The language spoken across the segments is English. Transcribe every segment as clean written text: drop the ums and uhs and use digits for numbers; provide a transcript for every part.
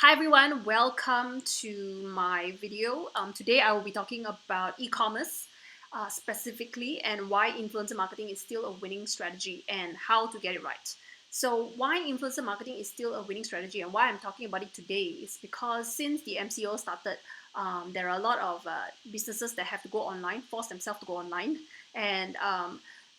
Hi everyone, welcome to my video. Today I will be talking about e-commerce specifically and why influencer marketing is still a winning strategy and how to get it right. So why influencer marketing is still a winning strategy and why I'm talking about it today is because since the MCO started, there are a lot of businesses that have to go online, force themselves to go online. And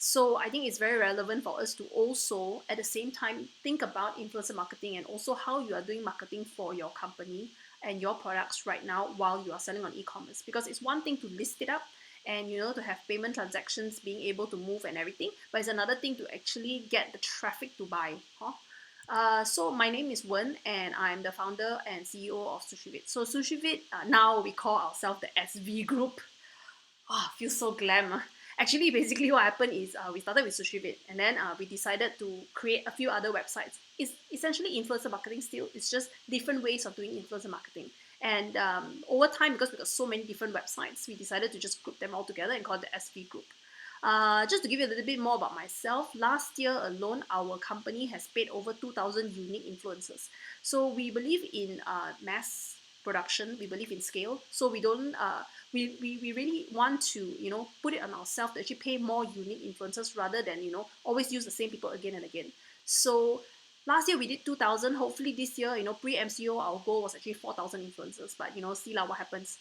so I think it's very relevant for us to also, at the same time, think about influencer marketing and also how you are doing marketing for your company and your products right now while you are selling on e-commerce. Because it's one thing to list it up and to have payment transactions being able to move and everything, but it's another thing to actually get the traffic to buy. Huh? So my name is Wen and I'm the founder and CEO of SushiVid. So SushiVid, now we call ourselves the SV Group. Feels so glam. Actually, basically what happened is we started with SushiVid and then we decided to create a few other websites. It's essentially influencer marketing still. It's just different ways of doing influencer marketing. And over time, because we got so many different websites, we decided to just group them all together and call it the SV Group. Just to give you a little bit more about myself, last year alone, our company has paid over 2,000 unique influencers. So we believe in mass production, we believe in scale. So we don't we really want to put it on ourselves to actually pay more unique influencers rather than always use the same people again and again. So last year we did 2,000. Hopefully this year, pre-MCO, our goal was actually 4,000 influencers, but see lah what happens.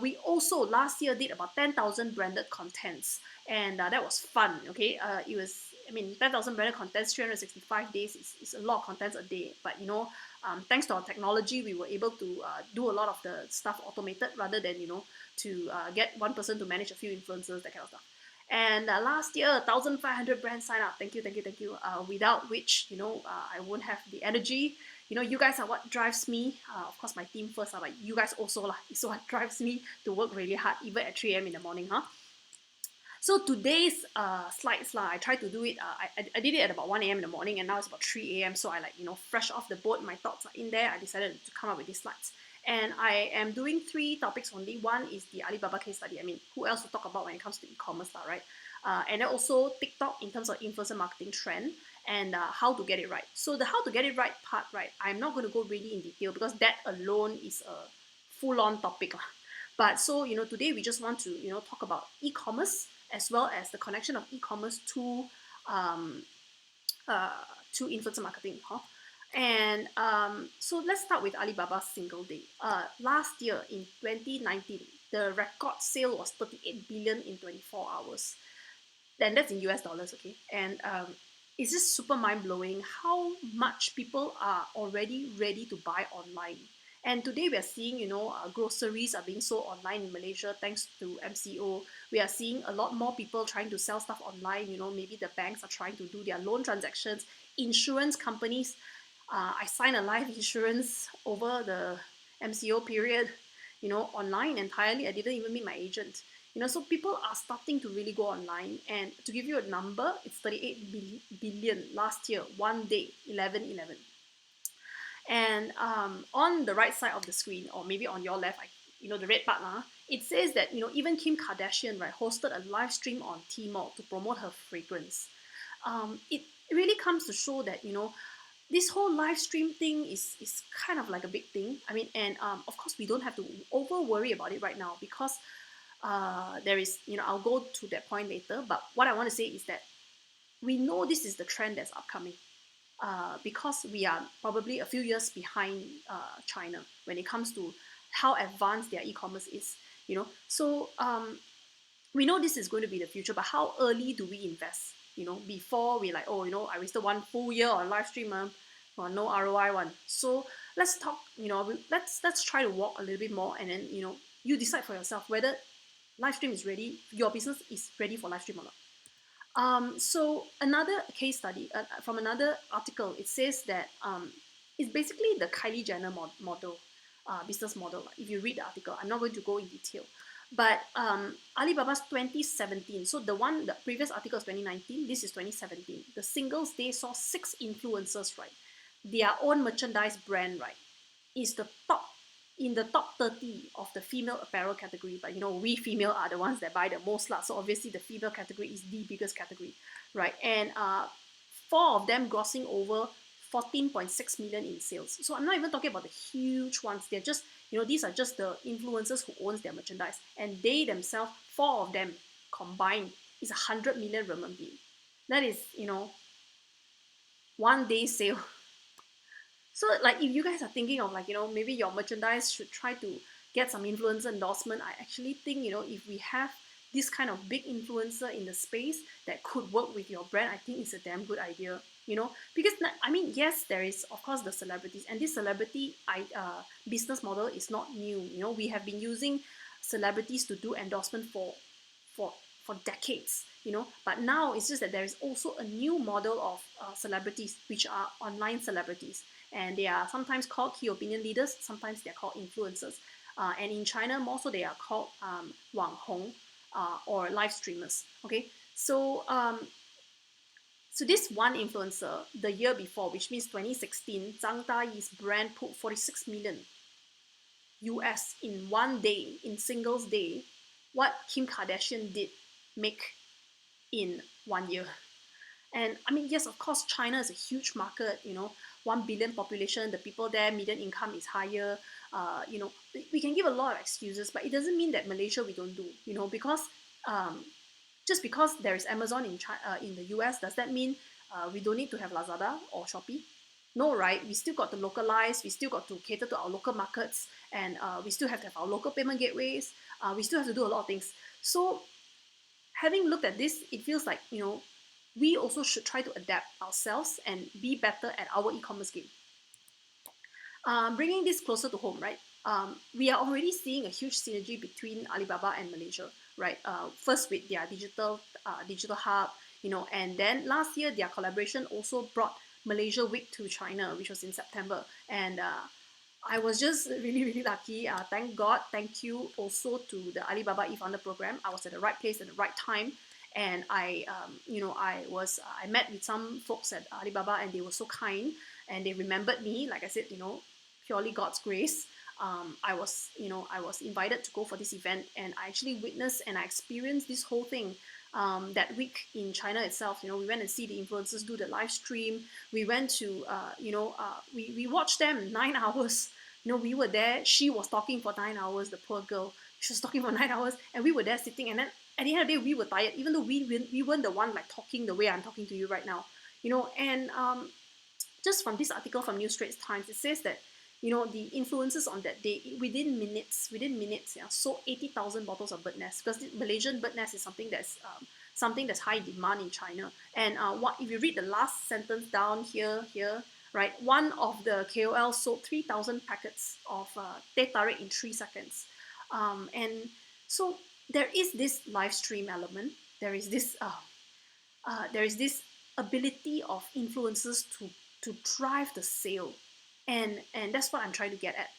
We also last year did about 10,000 branded contents, and that was fun. Okay, it was. I mean, 10,000 branded contents, 365 days is a lot of contents a day. But thanks to our technology, we were able to do a lot of the stuff automated rather than to get one person to manage a few influencers, that kind of stuff. And last year, 1,500 brands signed up. Thank you, thank you, thank you. Without which, I won't have the energy. You guys are what drives me. Of course, my team first, but you guys also lah. It's what drives me to work really hard, even at 3 a.m. in the morning, huh? So today's slides lah, I tried to do it. I did it at about 1 a.m. in the morning, and now it's about 3 a.m. So I fresh off the boat, my thoughts are in there. I decided to come up with these slides. And I am doing 3 topics only. One is the Alibaba case study. I mean, who else to talk about when it comes to e-commerce, right? And then also TikTok in terms of influencer marketing trend and how to get it right. So the how to get it right part, right, I'm not going to go really in detail because that alone is a full-on topic. But so, today we just want to, talk about e-commerce as well as the connection of e-commerce um, to influencer marketing. Huh? And so let's start with Alibaba Single Day. Last year in 2019, the record sale was 38 billion in 24 hours. Then that's in US dollars, okay? And it's just super mind-blowing how much people are already ready to buy online. And today we are seeing, groceries are being sold online in Malaysia thanks to MCO. We are seeing a lot more people trying to sell stuff online. Maybe the banks are trying to do their loan transactions. Insurance companies, I signed a life insurance over the MCO period, online entirely. I didn't even meet my agent. So people are starting to really go online. And to give you a number, it's 38 billion last year, one day, 11/11. And on the right side of the screen, or maybe on your left, the red part, it says that even Kim Kardashian, right, hosted a live stream on Tmall to promote her fragrance. It really comes to show that this whole live stream thing is kind of like a big thing. I mean, and of course we don't have to over worry about it right now because there is I'll go to that point later. But what I want to say is that we know this is the trend that's upcoming. Because we are probably a few years behind China when it comes to how advanced their e-commerce is, So we know this is going to be the future, but how early do we invest? Before we like, oh, I wasted 1 full year on live stream, or no ROI one. So let's talk. Let's try to walk a little bit more, and then you decide for yourself whether live stream is ready. Your business is ready for live stream or not. So another case study from another article, it says that it's basically the Kylie Jenner model, business model. If you read the article, I'm not going to go in detail. But Alibaba's 2017, so the previous article is 2019, this is 2017. The Singles Day saw 6 influencers, right? Their own merchandise brand, right, is the top in the top 30 of the female apparel category. But we female are the ones that buy the most lah. So obviously the female category is the biggest category, right? And 4 of them grossing over 14.6 million in sales. So I'm not even talking about the huge ones. They're just, these are just the influencers who owns their merchandise. And they themselves, four of them combined, is 100 million renminbi. That is, one day sale. So like if you guys are thinking of like, maybe your merchandise should try to get some influencer endorsement, I actually think, if we have this kind of big influencer in the space that could work with your brand, I think it's a damn good idea, because I mean, yes, there is of course the celebrities, and this celebrity business model is not new. We have been using celebrities to do endorsement for for decades, but now it's just that there is also a new model of celebrities, which are online celebrities, and they are sometimes called key opinion leaders, sometimes they're called influencers, and in China more so they are called Wang Hong, or live streamers. Okay, so this one influencer the year before, which means 2016, Zhang Dayi's brand put 46 million US in one day, in singles day, what Kim Kardashian did make in 1 year. And I mean, yes, of course, China is a huge market, 1 billion population, the people there, median income is higher. We can give a lot of excuses, but it doesn't mean that Malaysia we don't do, because um, just because there is Amazon in China, in the US, does that mean we don't need to have Lazada or Shopee? No, right? We still got to localize, we still got to cater to our local markets, and we still have to have our local payment gateways. We still have to do a lot of things. So having looked at this, it feels like, we also should try to adapt ourselves and be better at our e-commerce game. Bringing this closer to home, right? We are already seeing a huge synergy between Alibaba and Malaysia, right? First with their digital hub, and then last year their collaboration also brought Malaysia Week to China, which was in September, and I was just really, really lucky. Thank God, thank you also to the Alibaba e-founder program. I was at the right place at the right time, and I met with some folks at Alibaba, and they were so kind, and they remembered me. Like I said, purely God's grace. I was invited to go for this event, and I actually witnessed and I experienced this whole thing. That week in China itself, we went and see the influencers do the live stream. We went to, we watched them 9 hours. We were there. She was talking for 9 hours. The poor girl, she was talking for 9 hours, and we were there sitting. And then at the end of the day, we were tired, even though we weren't the one like talking the way I'm talking to you right now. And just from this article from New Straits Times, it says that the influencers on that day, within minutes, yeah, sold 80,000 bottles of bird nest, because the Malaysian bird nest is something that's high demand in China. And what if you read the last sentence down here, right? One of the KOLs sold 3,000 packets of teh tarik in 3 seconds, and so there is this live stream element. There is this ability of influencers to drive the sale, and that's what I'm trying to get at.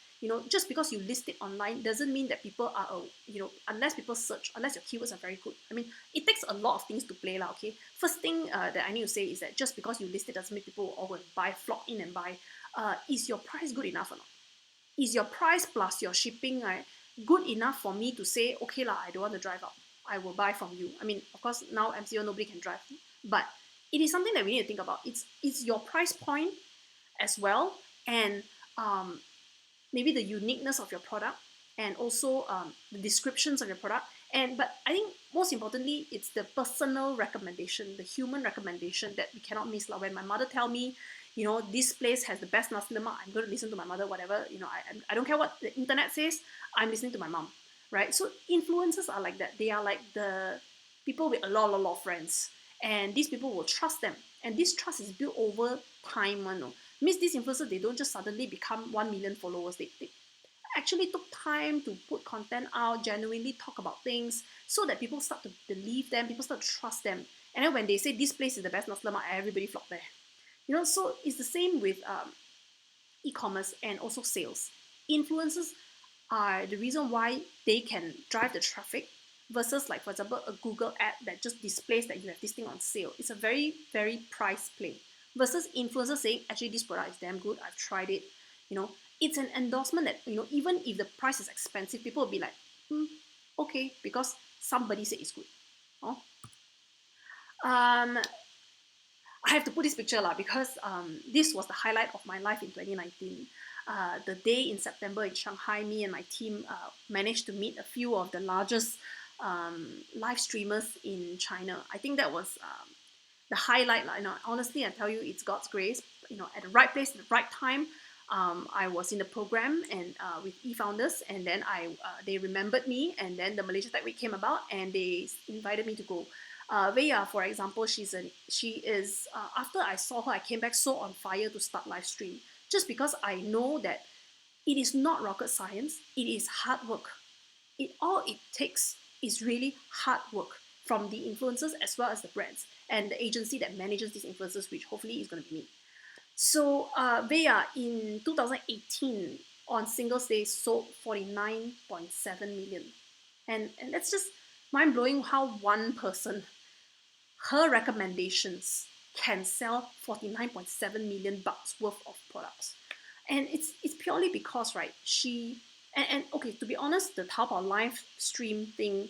Just because you list it online doesn't mean that people are unless people search, unless your keywords are very good. I mean, it takes a lot of things to play lah. Okay, first thing that I need to say is that just because you list it doesn't mean people will all go and buy, flock in and buy. Is your price good enough or not? Is your price plus your shipping, right, good enough for me to say, okay lah, I don't want to drive out, I will buy from you? I mean, of course, now MCO nobody can drive, but it is something that we need to think about. It's your price point as well, and maybe the uniqueness of your product, and also the descriptions of your product. But I think most importantly, it's the personal recommendation, the human recommendation that we cannot miss. Like when my mother tell me, this place has the best nasi lemak, I'm going to listen to my mother. Whatever, I don't care what the internet says, I'm listening to my mom, right? So influencers are like that. They are like the people with a lot of friends, and these people will trust them, and this trust is built over time. Means these influencers, they don't just suddenly become 1 million followers. They actually took time to put content out, genuinely talk about things, so that people start to believe them, people start to trust them. And then when they say this place is the best nasi lemak, everybody flock there. So it's the same with e-commerce and also sales. Influencers are the reason why they can drive the traffic, versus, like, for example, a Google ad that just displays that you have this thing on sale. It's a very, very price play. Versus influencers saying, actually, this product is damn good, I've tried it. It's an endorsement that, even if the price is expensive, people will be like, okay, because somebody said it's good. Oh. I have to put this picture lah because this was the highlight of my life in 2019. The day in September in Shanghai, me and my team managed to meet a few of the largest live streamers in China. I think that was the highlight. Like, honestly, I tell you, it's God's grace. At the right place, at the right time. I was in the program and with e-founders, and then they remembered me, and then the Malaysia Tech Week came about, and they invited me to go. Veya, for example, she is after I saw her, I came back so on fire to start live stream, just because I know that it is not rocket science, it is hard work. All it takes is really hard work from the influencers as well as the brands and the agency that manages these influencers, which hopefully is going to be me. So Veya in 2018 on Singles Day sold 49.7 million. And that's just mind blowing how one person, her recommendations, can sell 49.7 million bucks worth of products. And it's purely because, right, and okay, to be honest, the Taobao live stream thing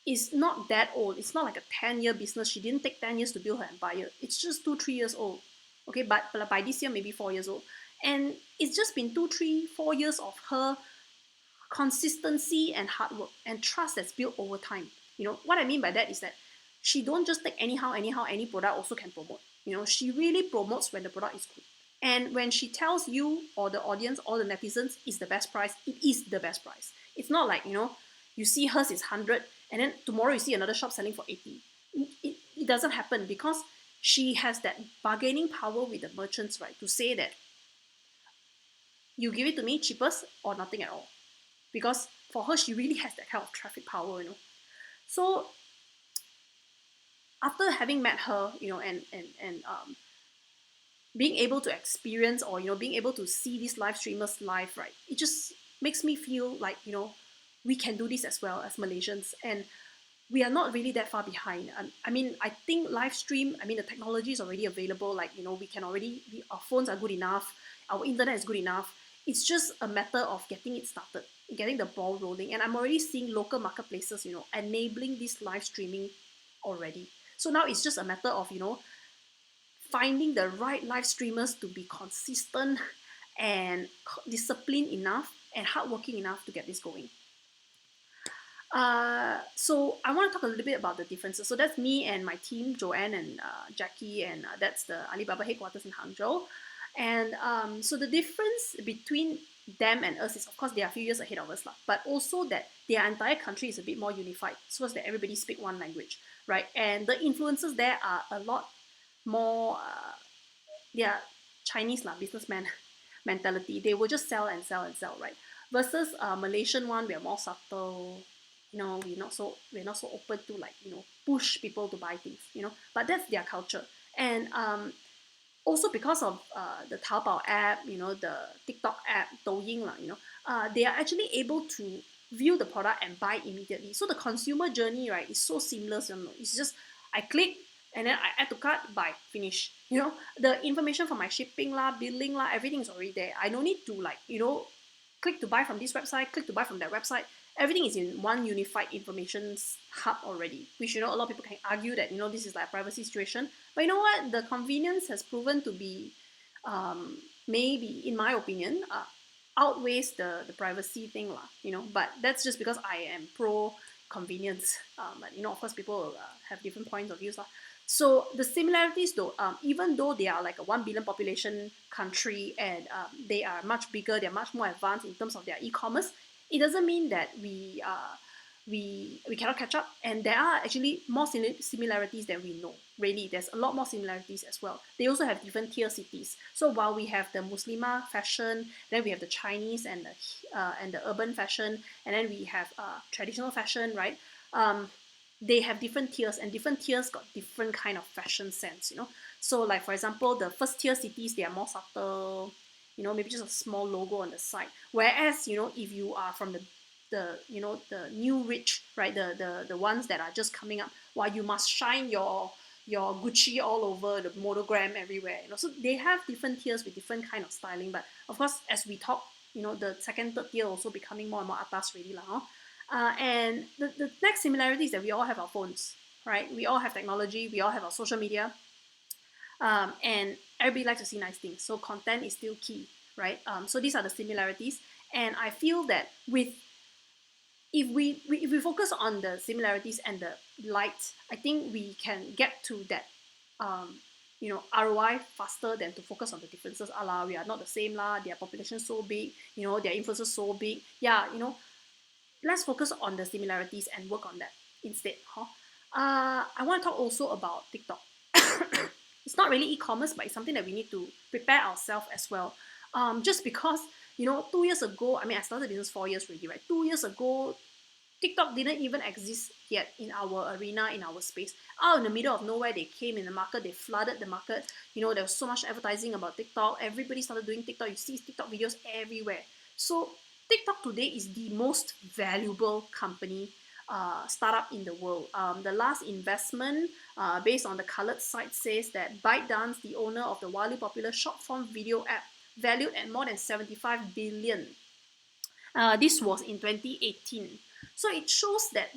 is not that old. It's not like a 10-year business. She didn't take 10 years to build her empire. It's just 2-3 years old. Okay, but by this year, maybe 4 years old. And it's just been 2-3-4 years of her consistency and hard work and trust that's built over time. What I mean by that is that she don't just take anyhow, any product also can promote. She really promotes when the product is good. And when she tells you or the audience or the netizens it's the best price, it is the best price. It's not like, you see hers is 100 and then tomorrow you see another shop selling for 80. It doesn't happen because she has that bargaining power with the merchants, right, to say that you give it to me cheapest or nothing at all. Because for her, she really has that kind of traffic power. So after having met her, and being able to experience or being able to see these live streamers live, right, it just makes me feel like we can do this as well as Malaysians, and we are not really that far behind. I think live stream, the technology is already available. Like, our phones are good enough, our internet is good enough. It's just a matter of getting it started, getting the ball rolling. And I'm already seeing local marketplaces, enabling this live streaming already. So now it's just a matter of, finding the right live streamers to be consistent and disciplined enough and hardworking enough to get this going. So I want to talk a little bit about the differences. So that's me and my team, Joanne and Jackie, and that's the Alibaba headquarters in Hangzhou. And so the difference between them and us is, of course, they are a few years ahead of us, but also that their entire country is a bit more unified, so as that everybody speak one language, right? And the influences there are a lot more, they are Chinese businessman mentality. They will just sell and sell and sell, right? Versus Malaysian one, we are more subtle. We're not so open to push people to buy things. But that's their culture. And also because of the Taobao app, the TikTok app, Douyin, they are actually able to view the product and buy immediately. So the consumer journey, right, is so seamless. It's just I click and then I add to cart, buy, finish. The information for my shipping billing everything is already there. I don't need to click to buy from this website, click to buy from that website. Everything is in one unified information hub already, which a lot of people can argue that this is like a privacy situation. But you know what? The convenience has proven to be, maybe in my opinion, outweighs the privacy thing But that's just because I am pro convenience. But of course, people have different points of views So the similarities, though, even though they are like a 1 billion population country and they are much bigger, they're much more advanced in terms of their e-commerce, it doesn't mean that we cannot catch up. And there are actually more similarities than we know. Really, there's a lot more similarities as well. They also have different tier cities. So while we have the Muslimah fashion, then we have the Chinese and the urban fashion, and then we have traditional fashion, right? They have different tiers, and different tiers got different kind of fashion sense. So like, for example, the first tier cities, they are more subtle, maybe just a small logo on the side. Whereas, if you are from the new rich, right, the ones that are just coming up, while you must shine your Gucci all over, the monogram everywhere. So they have different tiers with different kind of styling. But of course, as we talk, the second, third tier also becoming more and more atas really and the next similarity is that we all have our phones, right? We all have technology. We all have our social media. and everybody likes to see nice things. So content is still key, right? So these are the similarities, and I feel that with if we focus on the similarities and the light, I think we can get to that um, ROI faster than to focus on the differences. We are not the same lah. Their population so big, their influences so big. Yeah, let's focus on the similarities and work on that instead. Huh? I want to talk also about TikTok. It's not really e-commerce, but it's something that we need to prepare ourselves as well. Just because 2 years ago, I mean, I started business 4 years already, right? 2 years ago, TikTok didn't even exist yet in our arena, in our space. Out in the middle of nowhere, they came in the market, they flooded the market. There was so much advertising about TikTok. Everybody started doing TikTok. You see TikTok videos everywhere. So TikTok today is the most valuable company startup in the world. The last investment, based on the colored site, says that ByteDance, the owner of the wildly popular short form video app, valued at more than 75 billion. This was in 2018. So it shows that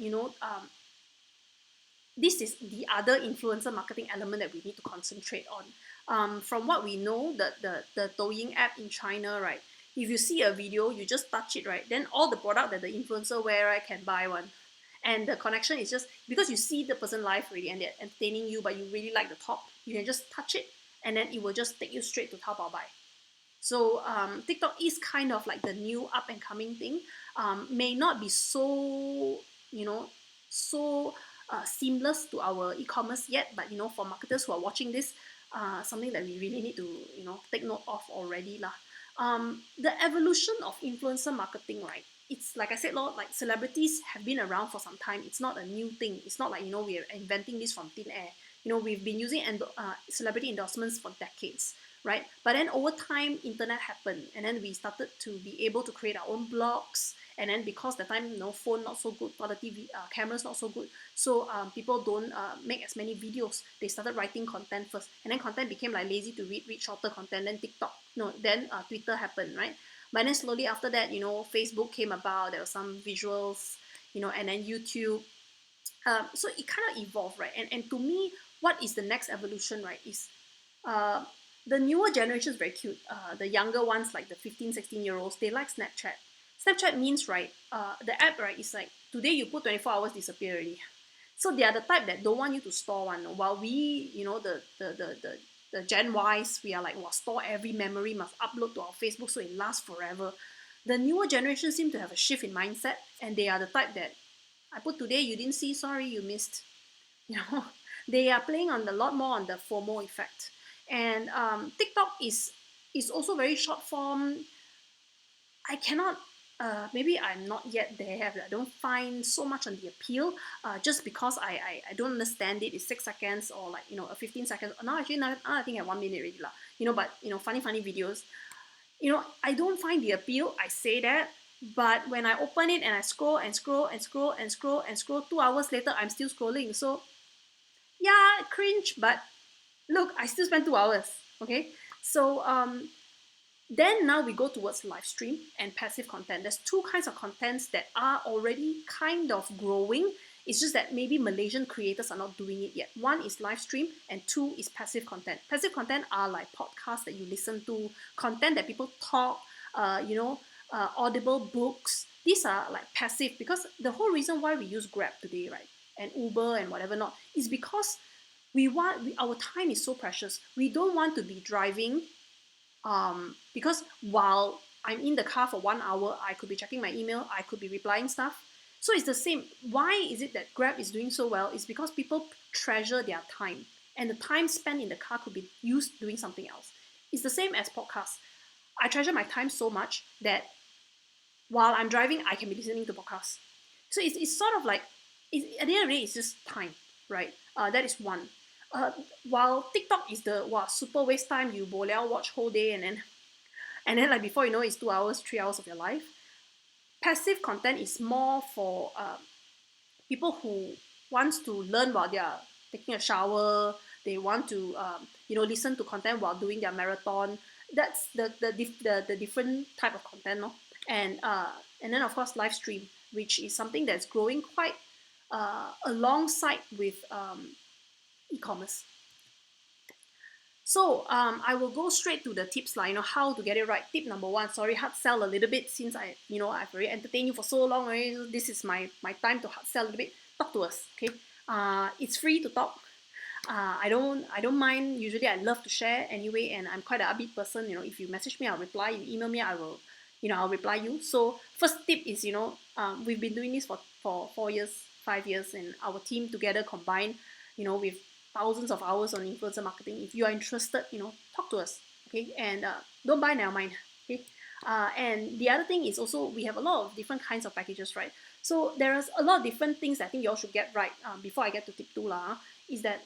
this is the other influencer marketing element that we need to concentrate on. From what we know, the Douyin app in China, right? If you see a video, you just touch it, right? Then all the product that the influencer wear, right, can buy one. And the connection is just because you see the person live already and they're entertaining you, but you really like the top, you can just touch it and then it will just take you straight to Taobao buy. So TikTok is kind of like the new up and coming thing. May not be so, so seamless to our e-commerce yet, but for marketers who are watching this, something that we really need to take note of already lah. The evolution of influencer marketing, right? It's like I said, like celebrities have been around for some time. It's not a new thing. It's not like we are inventing this from thin air. We've been using celebrity endorsements for decades, right? But then over time, internet happened, and then we started to be able to create our own blogs. And then because the time, phone not so good, quality cameras not so good, so people don't make as many videos. They started writing content first, and then content became like lazy to read shorter content. Then TikTok, no, then Twitter happened, right? But then slowly after that, Facebook came about. There were some visuals, and then YouTube. So it kind of evolved, right? And to me, what is the next evolution, right? Is uh, the newer generation is very cute. The younger ones, like the 15, 16-year-olds, they like Snapchat. Snapchat means, right, the app, right, is like today you put 24 hours, disappear already. So they are the type that don't want you to store one. While we, the Gen Ys, we are like, well, store every memory, must upload to our Facebook so it lasts forever. The newer generation seem to have a shift in mindset, and they are the type that I put today, you didn't see, sorry, you missed. You know, they are playing on a lot more on the FOMO effect. And TikTok is also very short form. I cannot. Maybe I'm not yet there. I don't find so much on the appeal. Just because I don't understand it. It's 6 seconds or like a 15 seconds. Now actually now I think at 1 minute already lah. But funny videos. I don't find the appeal. I say that. But when I open it and I scroll and scroll and scroll and scroll and scroll, 2 hours later I'm still scrolling. So yeah, cringe, but look, I still spent 2 hours. Okay, so then now we go towards live stream and passive content. There's two kinds of contents that are already kind of growing. It's just that maybe Malaysian creators are not doing it yet. One is live stream and two is passive content. Passive content are like podcasts that you listen to, content that people talk, audible books. These are like passive because the whole reason why we use Grab today, right, and Uber and whatever not, is because our time is so precious. We don't want to be driving because while I'm in the car for 1 hour, I could be checking my email, I could be replying stuff. So it's the same. Why is it that Grab is doing so well? It's because people treasure their time, and the time spent in the car could be used doing something else. It's the same as podcasts. I treasure my time so much that while I'm driving, I can be listening to podcasts. So it's sort of like, at the end of the day, it's just time, right? That is one. While TikTok is the super waste time, you bo liao watch whole day and then like before you know it's 2 hours, 3 hours of your life. Passive content is more for people who wants to learn while they're taking a shower. They want to listen to content while doing their marathon. That's the different type of content, no? And then of course live stream, which is something that's growing quite alongside with e-commerce. So I will go straight to the tips, like, how to get it right. Tip number one, sorry, hard sell a little bit since I've already entertained you for so long already. So this is my time to hard sell a little bit. Talk to us, okay? It's free to talk. I don't mind. Usually, I love to share anyway, and I'm quite an upbeat person. If you message me, I'll reply. You email me, I will, I'll reply you. So first tip is, we've been doing this for 4 years, 5 years, and our team together combined, with thousands of hours on influencer marketing. If you are interested, talk to us, okay? And don't buy, never mind, okay? And the other thing is also we have a lot of different kinds of packages, right? So there is a lot of different things I think you all should get right before I get to tip two lah. Is that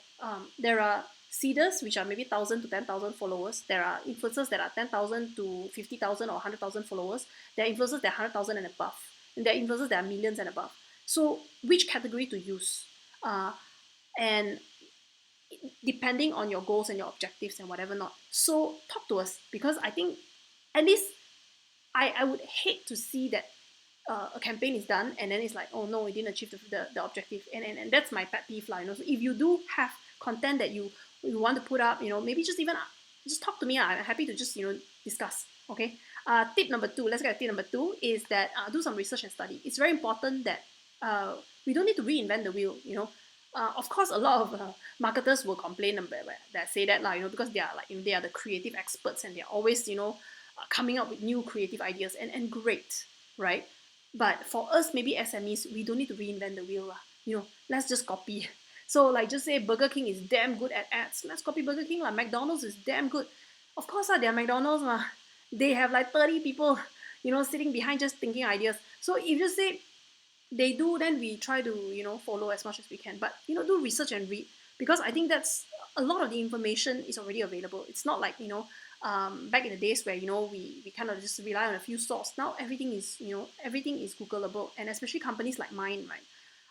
there are seeders which are maybe 1,000 to 10,000 followers. There are influencers that are 10,000 to 50,000 or 100,000 followers. There are influencers that are 100,000 and above. And there are influencers that are millions and above. So which category to use? And depending on your goals and your objectives and whatever not. So talk to us, because I think at least I would hate to see that a campaign is done and then it's like, oh no, we didn't achieve the objective, and that's my pet peeve lah. So if you do have content that you want to put up, maybe just talk to me. I'm happy to just discuss. Okay. Tip number two. Let's get to tip number two. Is that do some research and study. It's very important that we don't need to reinvent the wheel. Of course, a lot of marketers will complain about that, say that lah, because they are like, they are the creative experts and they're always coming up with new creative ideas, and great, right? But for us, maybe SMEs, we don't need to reinvent the wheel lah. Let's just copy. So like, just say Burger King is damn good at ads. Let's copy Burger King lah. McDonald's is damn good. Of course they are McDonald's lah. They have like 30 people, sitting behind just thinking ideas. So if you say they do, then we try to follow as much as we can. But do research and read, because I think that's a lot of the information is already available. It's not like back in the days where we kind of just rely on a few sources. Now everything is Googleable, and especially companies like mine, right?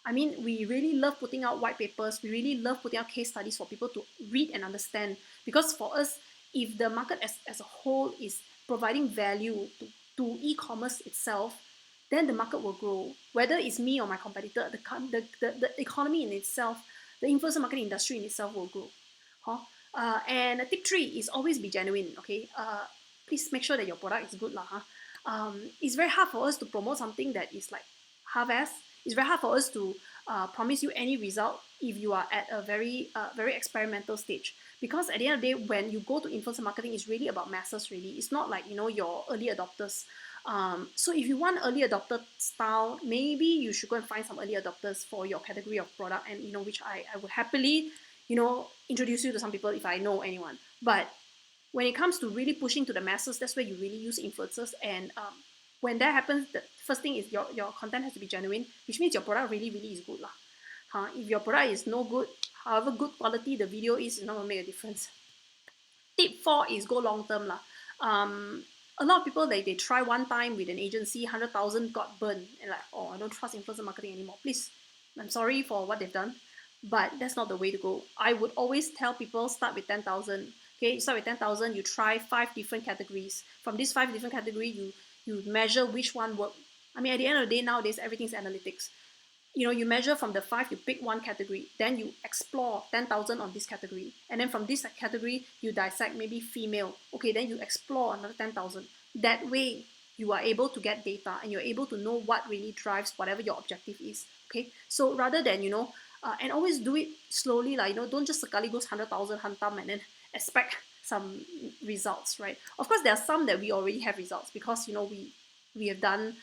I mean, we really love putting out white papers. We really love putting out case studies for people to read and understand. Because for us, if the market as a whole is providing value to e-commerce itself, then the market will grow. Whether it's me or my competitor, the economy in itself, the influencer marketing industry in itself will grow. Huh? And tip three is always be genuine. Okay, please make sure that your product is good lah. It's very hard for us to promote something that is like half-ass. It's very hard for us to promise you any result if you are at a very experimental stage. Because at the end of the day, when you go to influencer marketing, it's really about masses. Really, it's not like your early adopters. So if you want early adopter style, maybe you should go and find some early adopters for your category of product, and which I would happily introduce you to some people if I know anyone. But when it comes to really pushing to the masses, that's where you really use influencers. And when that happens, the first thing is your content has to be genuine, which means your product really is good lah. If your product is no good, however good quality the video is, it's not gonna make a difference. Tip four is go long term lah. A lot of people they try one time with an agency, 100,000 got burned, and like, oh, I don't trust influencer marketing anymore. Please, I'm sorry for what they've done, but that's not the way to go. I would always tell people, start with 10,000. Okay, you start with 10,000. You try 5 different categories. From these 5 different categories, you measure which one work. I mean, at the end of the day, nowadays everything's analytics. You measure from the 5, you pick one category, then you explore 10,000 on this category, and then from this category you dissect maybe female. Okay, then you explore another 10,000. That way you are able to get data, and you're able to know what really drives whatever your objective is. Okay, so rather than and always do it slowly, like don't just sekali goes 100,000 hantam and then expect some results, right? Of course, there are some that we already have results, because we have done,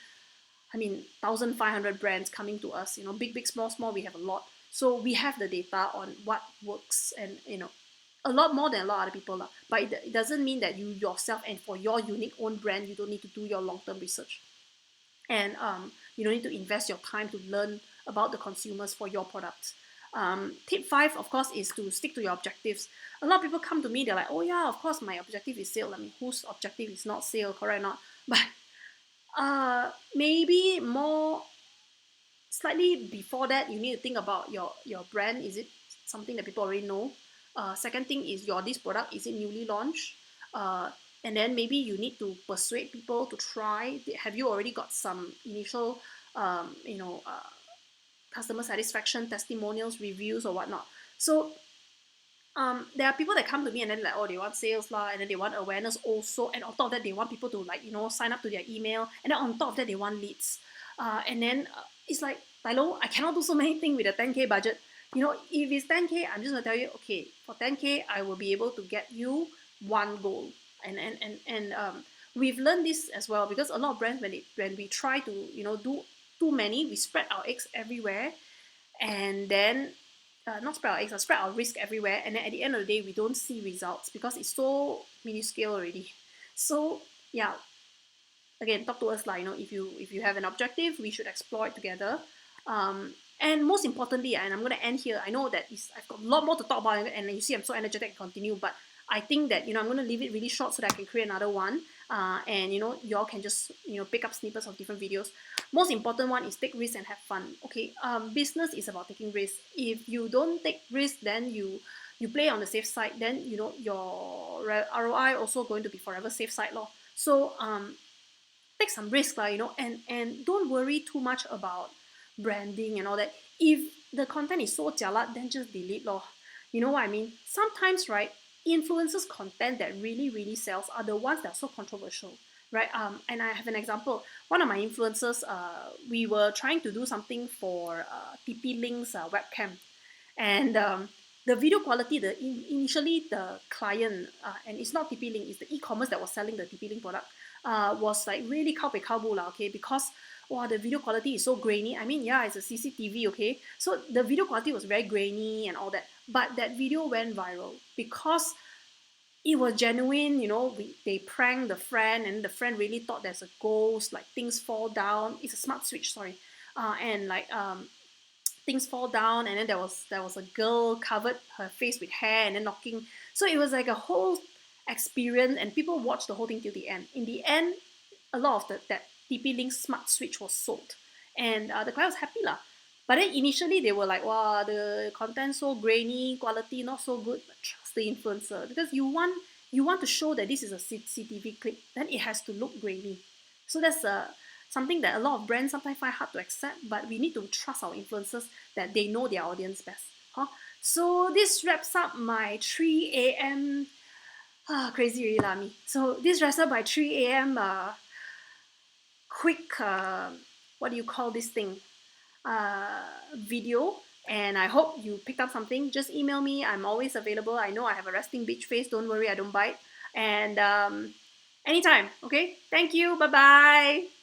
I mean, 1,500 brands coming to us. Big, small, we have a lot. So we have the data on what works, and a lot more than a lot of other people lah. But it doesn't mean that you yourself, and for your unique own brand, you don't need to do your long-term research, and you don't need to invest your time to learn about the consumers for your products. Tip 5, of course, is to stick to your objectives. A lot of people come to me, they're like, oh yeah, of course my objective is sale. I mean, whose objective is not sale, correct or not? But maybe more slightly before that, you need to think about your brand. Is it something that people already know? Second thing is, this product, is it newly launched? And then maybe you need to persuade people to try. Have you already got some initial customer satisfaction testimonials, reviews, or whatnot? So there are people that come to me and then like, oh, they want sales lah, and then they want awareness also, and on top of that, they want people to like, sign up to their email, and then on top of that, they want leads. And then it's like, Tylo, I cannot do so many things with a 10K budget. If it's 10K, I'm just gonna tell you, okay, for 10K, I will be able to get you one goal. And we've learned this as well, because a lot of brands, when we try to do too many, we spread our eggs everywhere, and then not spread our eggs, spread our risk everywhere, and then at the end of the day, we don't see results because it's so minuscule already. So yeah, again, talk to us like, if you have an objective, we should explore it together. And most importantly, and I'm going to end here, I know that I've got a lot more to talk about, and you see I'm so energetic and continue, but I think that I'm going to leave it really short so that I can create another one, and y'all can just pick up snippets of different videos. Most important one is take risks and have fun. Okay, business is about taking risks. If you don't take risks, then you play on the safe side, then your ROI also going to be forever safe side law. So take some risk lah, and don't worry too much about branding and all that. If the content is so jialat, then just delete lor. You know what I mean? Sometimes, right, influencers content that really, really sells are the ones that are so controversial, right? And I have an example. One of my influencers, we were trying to do something for TP-Link's webcam, and the video quality, initially the client, and it's not TP-Link, it's the e-commerce that was selling the TP-Link product, was like really kao pei kao bu lah, okay, because wow, the video quality is so grainy. I mean, yeah, it's a CCTV, okay, so the video quality was very grainy and all that, but that video went viral because it was genuine. They pranked the friend, and the friend really thought there's a ghost, like things fall down. It's a smart switch, sorry, and like things fall down, and then there was a girl covered her face with hair and then knocking. So it was like a whole experience, and people watched the whole thing till the end. In the end, a lot of that TP-Link smart switch was sold, and the client was happy lah. But then initially they were like, wow, the content so grainy, quality not so good. But trust the influencer, because you want to show that this is a CCTV clip, then it has to look grainy. So that's something that a lot of brands sometimes find hard to accept, but we need to trust our influencers that they know their audience best. Huh? So this wraps up my 3 a.m. Crazy really lah me. So this wraps up my 3 a.m. Quick, what do you call this thing? Video. And I hope you picked up something. Just email me. I'm always available. I know I have a resting bitch face. Don't worry, I don't bite. And anytime. Okay. Thank you. Bye bye.